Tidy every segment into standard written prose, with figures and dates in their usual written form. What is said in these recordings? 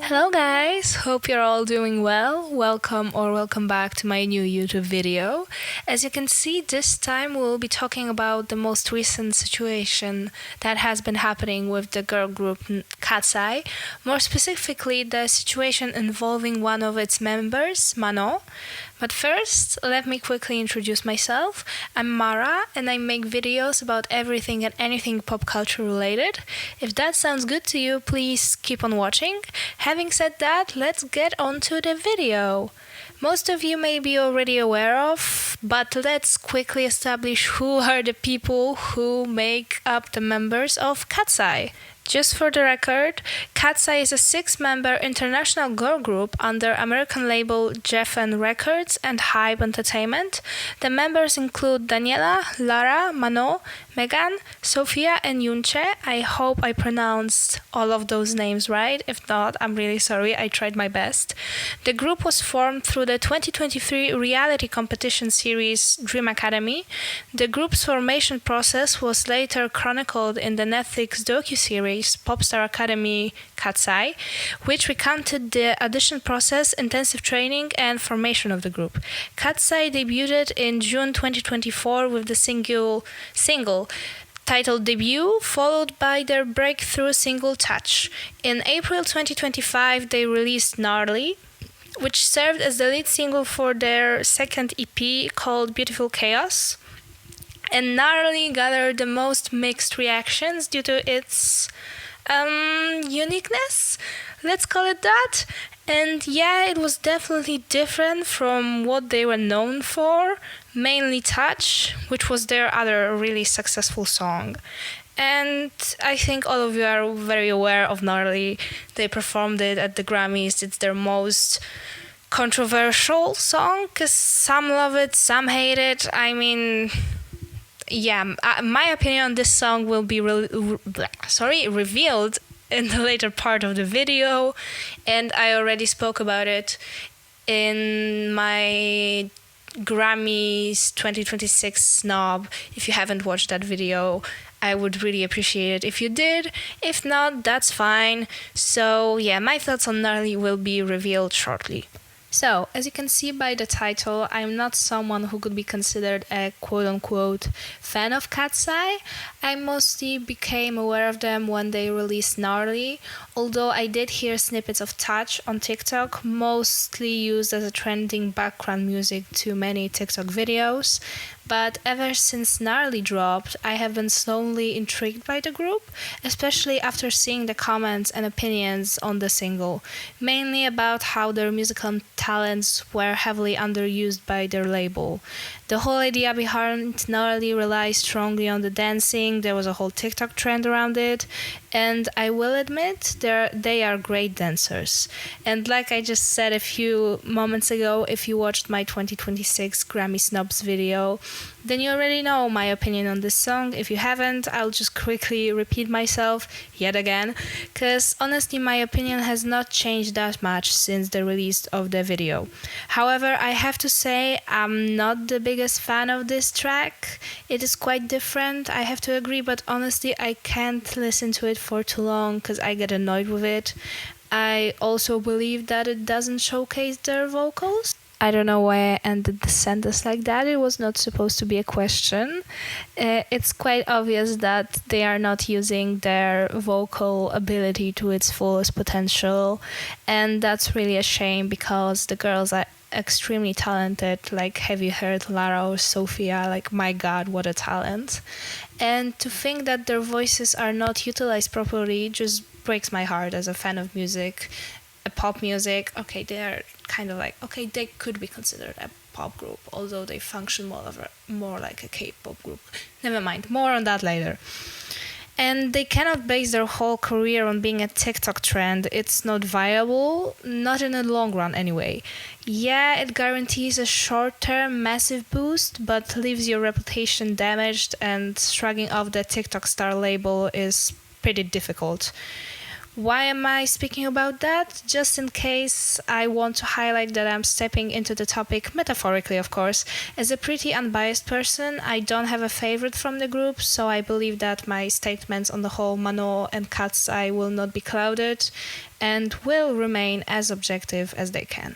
Hello guys, hope you're all doing well. Welcome back to my new YouTube video. As you can see, this time we'll be talking about the most recent situation that has been happening with the girl group KATSEYE, more specifically the situation involving one of its members, Manon. But first, let me quickly introduce myself. I'm Mara and I make videos about everything and anything pop culture related. If that sounds good to you, please keep on watching. Having said that, let's get on to the video. Most of you may be already aware of, but let's quickly establish who are the people who make up the members of KATSEYE. Just for the record, KATSEYE is a 6-member international girl group under American label Geffen Records and Hype Entertainment. The members include Daniela, Lara, Manon, Megan, Sophia and Yunche. I hope I pronounced all of those names right. If not, I'm really sorry, I tried my best. The group was formed through the 2023 reality competition series Dream Academy. The group's formation process was later chronicled in the Netflix docuseries Popstar Academy KATSEYE, which recounted the audition process, intensive training, and formation of the group. KATSEYE debuted in June 2024 with the single titled Debut, followed by their breakthrough single Touch. In April 2025, they released Gnarly, which served as the lead single for their second EP called Beautiful Chaos. And Gnarly gathered the most mixed reactions due to its uniqueness, let's call it that. And yeah, it was definitely different from what they were known for, mainly Touch, which was their other really successful song. And I think all of you are very aware of Gnarly. They performed it at the Grammys. It's their most controversial song, because some love it, some hate it. I mean, yeah, my opinion on this song will be revealed in the later part of the video, and I already spoke about it in my Grammys 2026 snob. If you haven't watched that video, I would really appreciate it if you did. If not, that's fine. So yeah, my thoughts on Gnarly will be revealed shortly. So, as you can see by the title, I'm not someone who could be considered a quote-unquote fan of KATSEYE. I mostly became aware of them when they released Gnarly, although I did hear snippets of Touch on TikTok, mostly used as a trending background music to many TikTok videos. But ever since Gnarly dropped, I have been slowly intrigued by the group, especially after seeing the comments and opinions on the single, mainly about how their musical talents were heavily underused by their label. The whole idea behind Gnarly relies strongly on the dancing. There was a whole TikTok trend around it, and I will admit they are great dancers. And like I just said a few moments ago, if you watched my 2026 Grammy Snobs video, then you already know my opinion on this song. If you haven't, I'll just quickly repeat myself yet again, because honestly my opinion has not changed that much since the release of the video. However, I have to say I'm not the biggest fan of this track. It is quite different, I have to agree, but honestly I can't listen to it for too long because I get annoyed with it. I also believe that it doesn't showcase their vocals. I don't know why I ended the sentence like that. It was not supposed to be a question. It's quite obvious that they are not using their vocal ability to its fullest potential, and that's really a shame because the girls are extremely talented. Like, have you heard Lara or Sophia? Like, my god, what a talent. And to think that their voices are not utilized properly just breaks my heart as a fan of music. Pop music, okay, they are kind of like, okay, they could be considered a pop group, although they function more like a K-pop group. Never mind, more on that later. And they cannot base their whole career on being a TikTok trend. It's not viable, not in the long run anyway. Yeah, it guarantees a short-term massive boost, but leaves your reputation damaged, and shrugging off the TikTok star label is pretty difficult. Why am I speaking about that? Just in case I want to highlight that I'm stepping into the topic, metaphorically of course. As a pretty unbiased person, I don't have a favorite from the group, so I believe that my statements on the whole Manon and KATSEYE will not be clouded and will remain as objective as they can.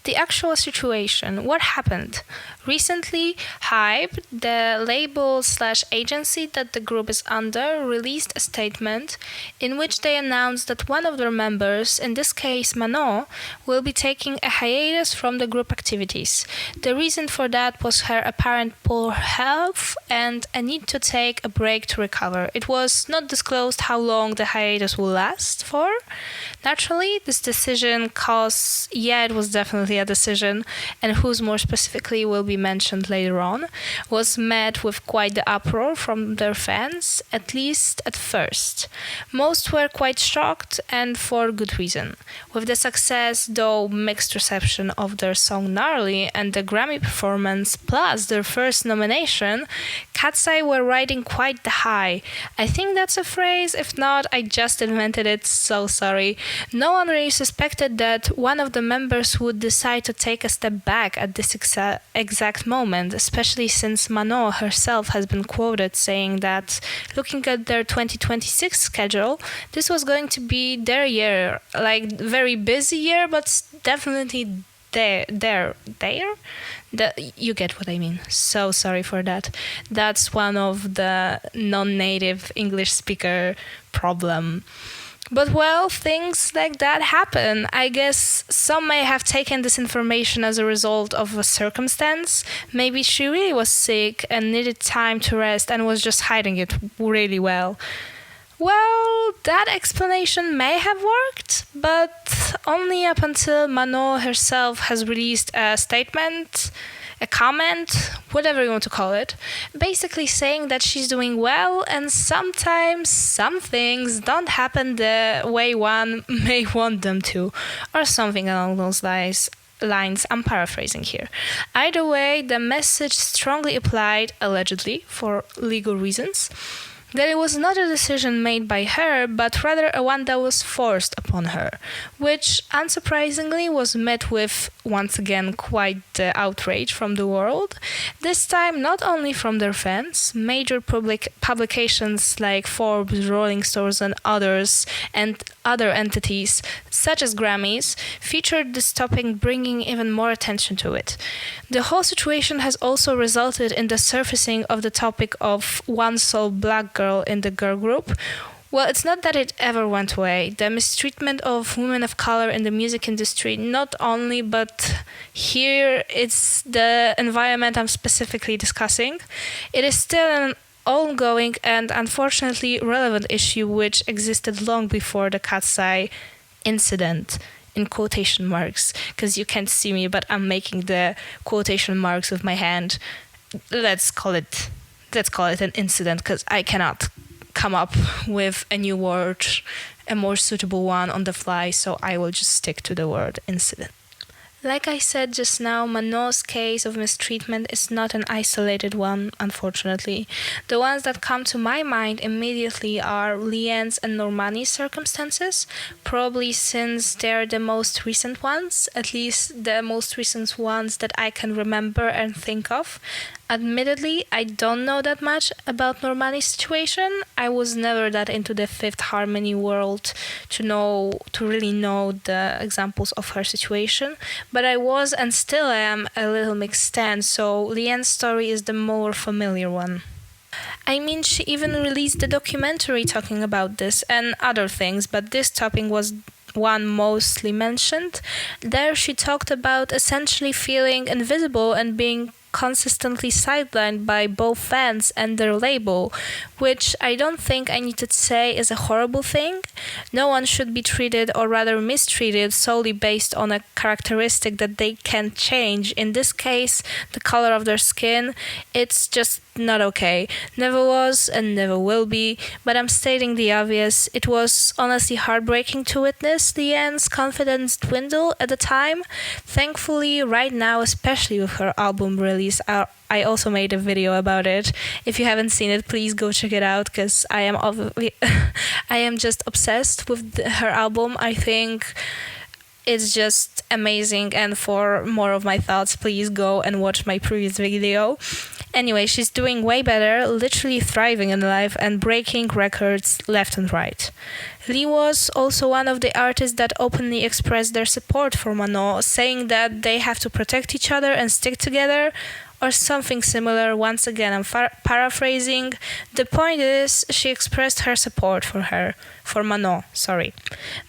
The actual situation, what happened? Recently, Hype, the label/agency that the group is under, released a statement in which they announced that one of their members, in this case Manon, will be taking a hiatus from the group activities. The reason for that was her apparent poor health and a need to take a break to recover. It was not disclosed how long the hiatus will last for. Naturally, this decision it was definitely a decision, and whose more specifically will be mentioned later on, was met with quite the uproar from their fans, at least at first. Most were quite shocked, and for good reason. With the success, though mixed reception of their song Gnarly and the Grammy performance, plus their first nomination, KATSEYE were riding quite the high. I think that's a phrase, if not, I just invented it, so sorry. No one really suspected that one of the members would decide to take a step back at this exact moment, especially since Manon herself has been quoted saying that, looking at their 2026 schedule, this was going to be their year, like very busy year, but definitely you get what I mean. So sorry for that. That's one of the non-native English speaker problem. But well, things like that happen. I guess some may have taken this information as a result of a circumstance. Maybe she really was sick and needed time to rest and was just hiding it really well. Well, that explanation may have worked, but only up until Manon herself has released a statement, a comment, whatever you want to call it, basically saying that she's doing well and sometimes some things don't happen the way one may want them to, or something along those lines. I'm paraphrasing here. Either way, the message strongly applied, allegedly, for legal reasons, that it was not a decision made by her, but rather a one that was forced upon her, which, unsurprisingly, was met with, once again, quite the outrage from the world, this time not only from their fans. Major publications like Forbes, Rolling Stones, and others, and other entities, such as Grammys, featured this topic, bringing even more attention to it. The whole situation has also resulted in the surfacing of the topic of one sole black girl in the girl group. Well, it's not that it ever went away. The mistreatment of women of color in the music industry, not only, but here it's the environment I'm specifically discussing. It is still an ongoing and unfortunately relevant issue which existed long before the KATSEYE incident, in quotation marks, because you can't see me, but I'm making the quotation marks with my hand. Let's call it an incident, because I cannot come up with a new word, a more suitable one on the fly, so I will just stick to the word incident. Like I said just now, Manon's case of mistreatment is not an isolated one, unfortunately. The ones that come to my mind immediately are Leanne's and Normani's circumstances, probably since they're the most recent ones, at least the most recent ones that I can remember and think of. Admittedly, I don't know that much about Normani's situation. I was never that into the Fifth Harmony world to really know the examples of her situation, but I was and still am a little mixed stand, so Leanne's story is the more familiar one. I mean, she even released a documentary talking about this and other things, but this topic was one mostly mentioned. There she talked about essentially feeling invisible and being consistently sidelined by both fans and their label, which I don't think I need to say is a horrible thing. No one should be treated, or rather mistreated, solely based on a characteristic that they can change. In this case, the color of their skin. It's just not okay. Never was and never will be, but I'm stating the obvious. It was honestly heartbreaking to witness Leanne's confidence dwindle at the time. Thankfully, right now, especially with her album release, I also made a video about it. If you haven't seen it, please go check it out, because I am just obsessed with her album. I think it's just amazing, and for more of my thoughts, please go and watch my previous video. Anyway, she's doing way better, literally thriving in life and breaking records left and right. Lee was also one of the artists that openly expressed their support for Manon, saying that they have to protect each other and stick together, or something similar. Once again, I'm paraphrasing. The point is, she expressed her support for Manon.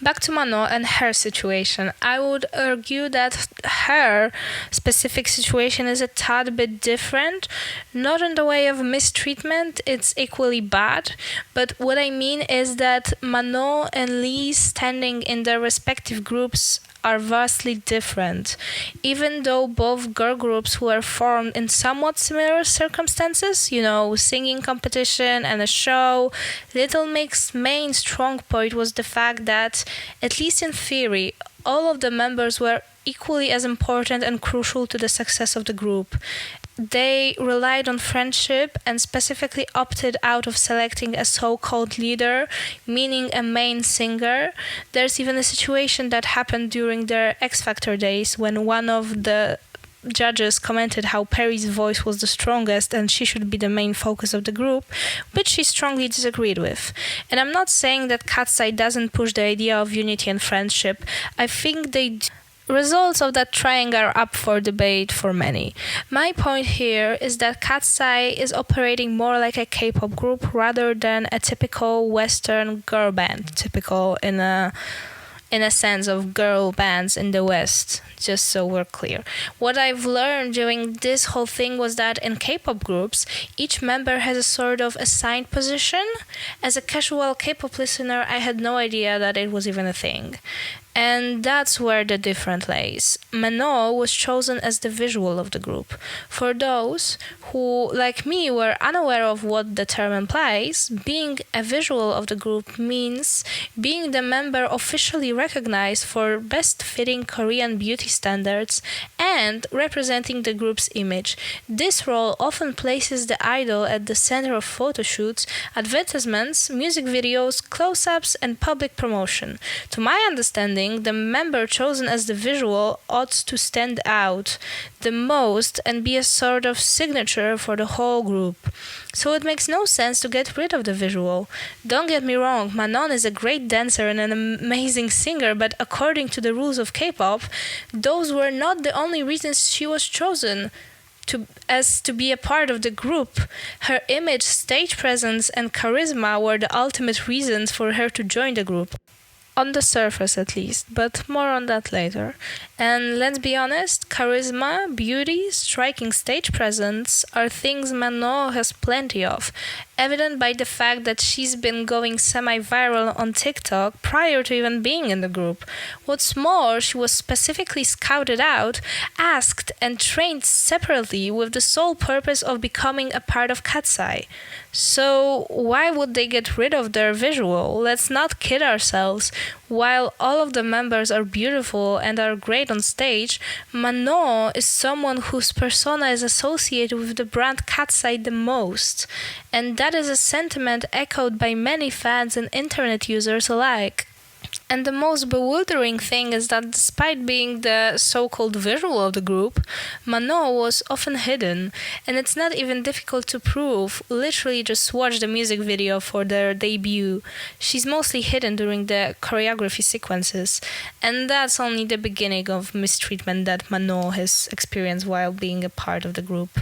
Back to Manon and her situation. I would argue that her specific situation is a tad bit different, not in the way of mistreatment, it's equally bad, but what I mean is that Manon and Lee standing in their respective groups are vastly different. Even though both girl groups were formed in somewhat similar circumstances, singing competition and a show, Little Mix's main strong point was the fact that, at least in theory, all of the members were equally as important and crucial to the success of the group. They relied on friendship and specifically opted out of selecting a so-called leader, meaning a main singer. There's even a situation that happened during their X Factor days when one of the judges commented how Perry's voice was the strongest and she should be the main focus of the group, which she strongly disagreed with. And I'm not saying that KATSEYE doesn't push the idea of unity and friendship. I think they results of that trying are up for debate for many. My point here is that KATSEYE is operating more like a K-pop group rather than a typical Western girl band, typical in a sense of girl bands in the West, just so we're clear. What I've learned during this whole thing was that in K-pop groups, each member has a sort of assigned position. As a casual K-pop listener, I had no idea that it was even a thing. And that's where the difference lays. Manon was chosen as the visual of the group. For those who, like me, were unaware of what the term implies, being a visual of the group means being the member officially recognized for best fitting Korean beauty standards and representing the group's image. This role often places the idol at the center of photo shoots, advertisements, music videos, close-ups, and public promotion. To my understanding, the member chosen as the visual ought to stand out the most and be a sort of signature for the whole group. So it makes no sense to get rid of the visual. Don't get me wrong, Manon is a great dancer and an amazing singer, but according to the rules of K-pop, those were not the only reasons she was chosen to be a part of the group. Her image, stage presence, and charisma were the ultimate reasons for her to join the group. On the surface at least, but more on that later. And let's be honest, charisma, beauty, striking stage presence are things Manon has plenty of, evident by the fact that she's been going semi-viral on TikTok prior to even being in the group. What's more, she was specifically scouted out, asked, and trained separately with the sole purpose of becoming a part of KATSEYE. So why would they get rid of their visual? Let's not kid ourselves. While all of the members are beautiful and are great on stage, Manon is someone whose persona is associated with the brand KATSEYE the most. And that is a sentiment echoed by many fans and internet users alike. And the most bewildering thing is that despite being the so-called visual of the group, Manon was often hidden, and it's not even difficult to prove. Literally just watch the music video for their debut. She's mostly hidden during the choreography sequences, and that's only the beginning of mistreatment that Manon has experienced while being a part of the group.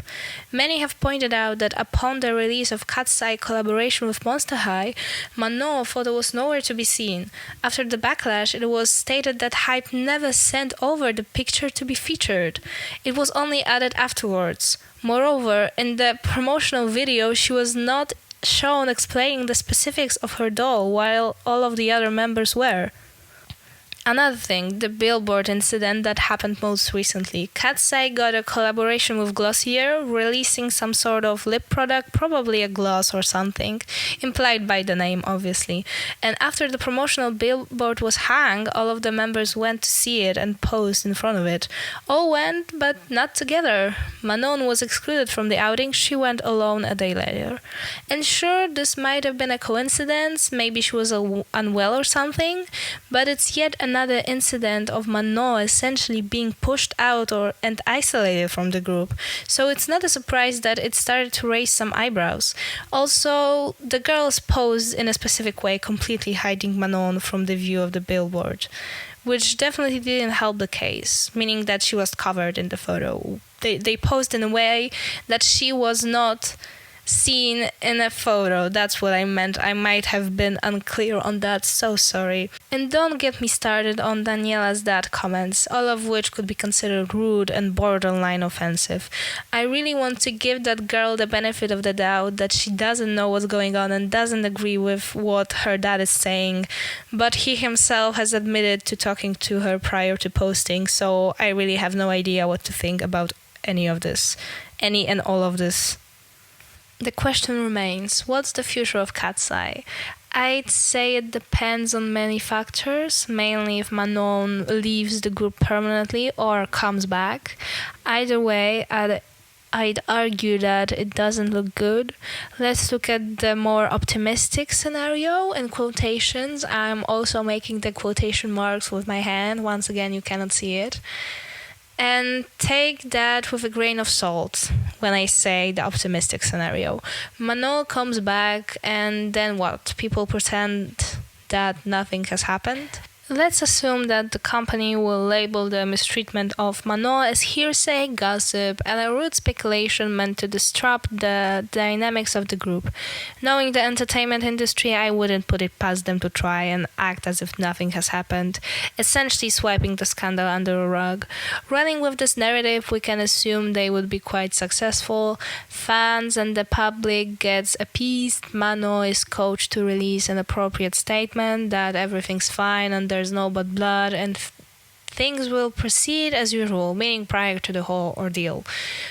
Many have pointed out that upon the release of KATSEYE collaboration with Monster High, Manon thought it was nowhere to be seen. After the backlash, it was stated that Hype never sent over the picture to be featured. It was only added afterwards. Moreover, in the promotional video, she was not shown explaining the specifics of her doll, while all of the other members were. Another thing, the billboard incident that happened most recently. KATSEYE got a collaboration with Glossier, releasing some sort of lip product, probably a gloss or something, implied by the name, obviously. And after the promotional billboard was hung, all of the members went to see it and posed in front of it. All went, but not together. Manon was excluded from the outing. She went alone a day later. And sure, this might have been a coincidence. Maybe she was unwell or something, but it's yet another incident of Manon essentially being pushed out and isolated from the group. So it's not a surprise that it started to raise some eyebrows. Also, the girls posed in a specific way, completely hiding Manon from the view of the billboard, which definitely didn't help the case, meaning that she was covered in the photo. They posed in a way that she was not seen in a photo. That's what I meant. I might have been unclear on that, so sorry. And don't get me started on Daniela's dad comments, all of which could be considered rude and borderline offensive. I really want to give that girl the benefit of the doubt that she doesn't know what's going on and doesn't agree with what her dad is saying, but he himself has admitted to talking to her prior to posting, so I really have no idea what to think about any of this, any and all of this. The question remains, what's the future of KATSEYE? I'd say it depends on many factors, mainly if Manon leaves the group permanently or comes back. Either way, I'd argue that it doesn't look good. Let's look at the more optimistic scenario in quotations. I'm also making the quotation marks with my hand. Once again, you cannot see it. And take that with a grain of salt when I say the optimistic scenario. Manon comes back, and then what? People pretend that nothing has happened? Let's assume that the company will label the mistreatment of Manon as hearsay, gossip, and a rude speculation meant to disrupt the dynamics of the group. Knowing the entertainment industry, I wouldn't put it past them to try and act as if nothing has happened, essentially swiping the scandal under a rug. Running with this narrative, we can assume they would be quite successful. Fans and the public gets appeased. Manon is coached to release an appropriate statement that everything's fine and there's no but blood, and things will proceed as usual, meaning prior to the whole ordeal.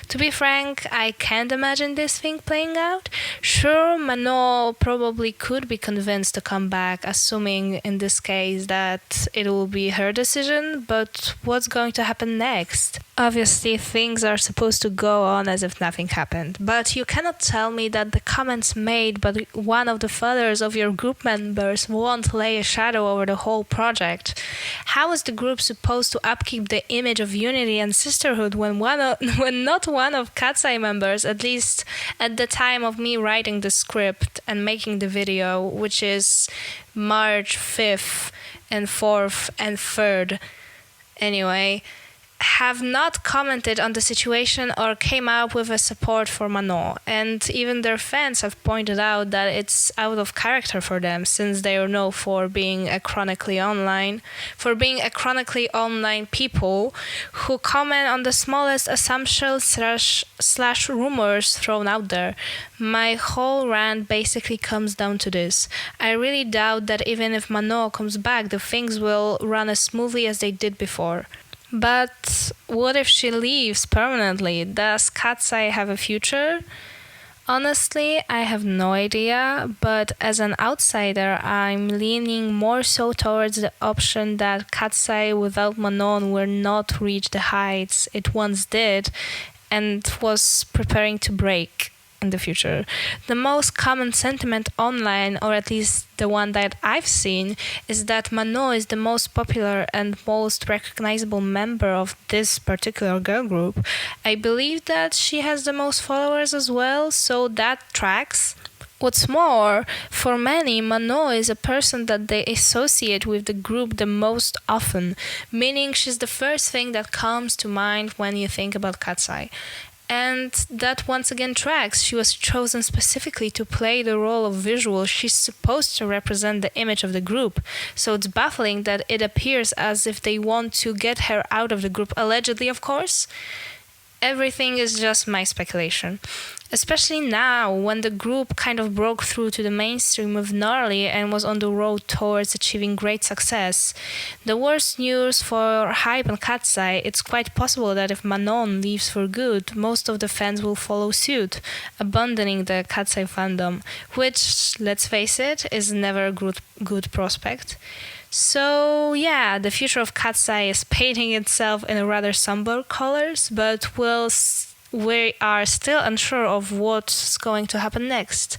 To be frank, I can't imagine this thing playing out. Sure, Manon probably could be convinced to come back, assuming in this case that it will be her decision, but what's going to happen next? Obviously, things are supposed to go on as if nothing happened, but you cannot tell me that the comments made by one of the fathers of your group members won't lay a shadow over the whole project. How is the group supposed to upkeep the image of unity and sisterhood when not one of KATSEYE members, at least at the time of me writing the script and making the video, which is March 5th and 4th and 3rd, anyway, have not commented on the situation or came out with a support for Manon, and even their fans have pointed out that it's out of character for them, since they are known for being a chronically online people who comment on the smallest assumptions slash rumors thrown out there. My whole rant basically comes down to this. I really doubt that even if Manon comes back, the things will run as smoothly as they did before. But what if she leaves permanently? Does KATSEYE have a future? Honestly, I have no idea, but as an outsider, I'm leaning more so towards the option that KATSEYE without Manon will not reach the heights it once did and was preparing to break in the future. The most common sentiment online, or at least the one that I've seen, is that Manon is the most popular and most recognizable member of this particular girl group. I believe that she has the most followers as well, so that tracks. What's more, for many, Manon is a person that they associate with the group the most often, meaning she's the first thing that comes to mind when you think about KATSEYE. And that once again tracks. She was chosen specifically to play the role of visual. She's supposed to represent the image of the group. So it's baffling that it appears as if they want to get her out of the group, allegedly, of course. everything is just my speculation. Especially now, when the group kind of broke through to the mainstream with Gnarly and was on the road towards achieving great success. The worst news for Hype and KATSEYE, it's quite possible that if Manon leaves for good, most of the fans will follow suit, abandoning the KATSEYE fandom, which, let's face it, is never a good prospect. So yeah, the future of KATSEYE is painting itself in rather somber colors, but we are still unsure of what's going to happen next.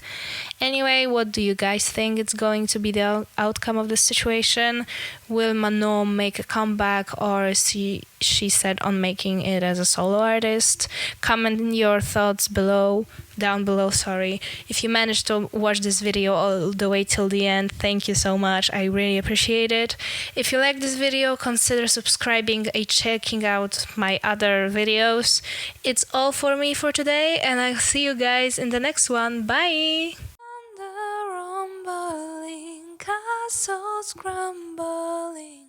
Anyway, what do you guys think it's going to be the outcome of this situation? Will Manon make a comeback, or is she set on making it as a solo artist? Comment your thoughts down below. If you managed to watch this video all the way till the end, thank you so much. I really appreciate it. If you like this video, consider subscribing and checking out my other videos. It's all for me for today, and I'll see you guys in the next one. Bye! Under rumbling, castles crumbling.